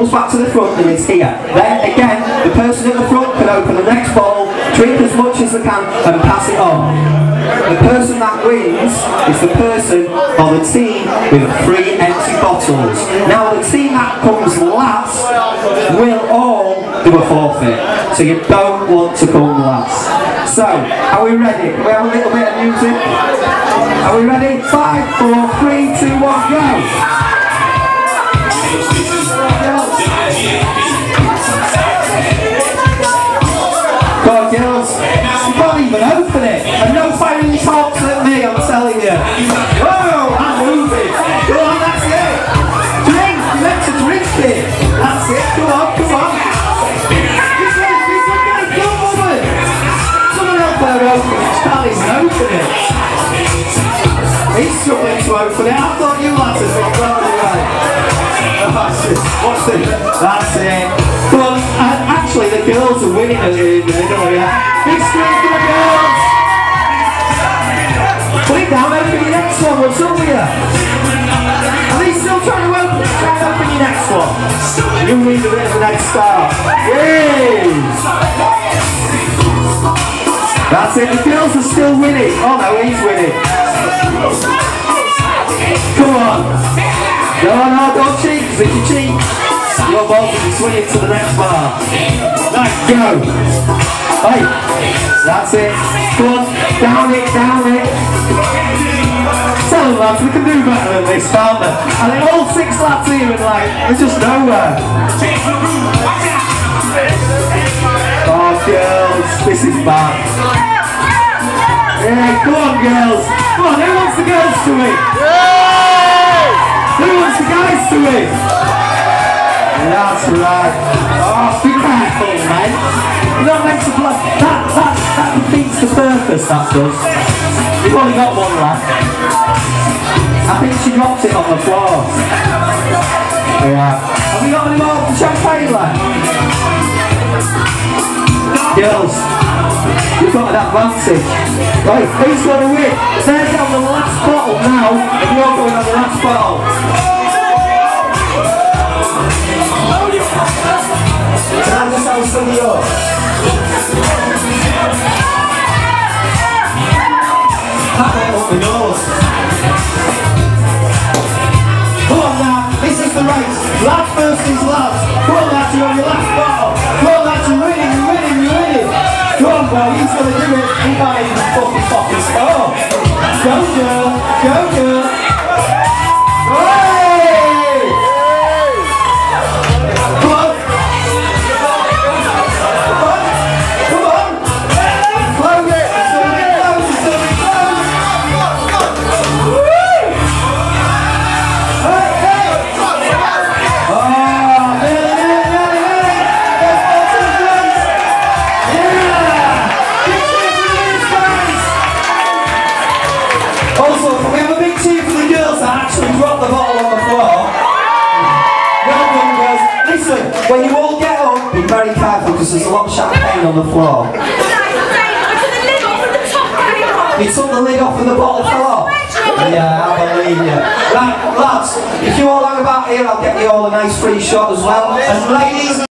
comes back to the front and it's here. Then again, the person at the front can open the next bottle, drink as much as they can and pass it on. The person that wins is the person or the team with 3 empty bottles. Now the team that comes last will all do a forfeit. So you don't want to come last. So, are we ready? Can we have a little bit of music? Are we ready? 5, 4, 3, 2, 1, go! Go on, girls. You can't even open it. And no firing talks at me, I'm telling you. Whoa, I'm moving. Go on, that's it. Drink, you meant to drink it. That's it, come on, come on. He's looking at your woman. Someone else better open it. Can't even open it. He's struggling to open it. I thought you lads had got well away. What's this? That's it. Come on, actually the girls are winning at the end of it, yeah. Big screen for the girls! Put it down, open your next one, what's up with you? Are they still trying to open it? Try and open your next one. You need a bit of a next start. Yay! That's it, the girls are still winning. Oh no, he's winning. Come on. No, don't cheat, because if you cheat, your ball will be swinging to the next bar. Right, go. Hey, that's it. Come on, down it, down it. Tell them lads, we can do better than this, can't we? And then all 6 lads here and like, there's just nowhere. Oh girls, this is bad. Yeah, come on girls. Come on, who wants the girls to win? Who wants the guys to win? That's right. Oh, be careful, mate. You're not meant to block. That defeats the purpose, that does. You've only got one left. I think she dropped it on the floor. Yeah. Have we got any more champagne left? Girls, you've got an advantage. Right, who's going to win? They're on the last bottle now, and you're going on the last bottle. Can I just have some of yours? Pack it up the nose. Come on now, this is the race. Lad first is last. Come on lads, you're on your last bottle. Come on lads, you're winning, you're winning, you're winning. Come on boy, he's going to do it. He can't even fucking score. Go girl, go girl. When you all get up, be very careful because there's a lot of champagne on the floor. You took the lid off and the bottle fell off? Yeah, I believe you. Right, lads, if you all hang about here, I'll get you all a nice free shot as well. And ladies...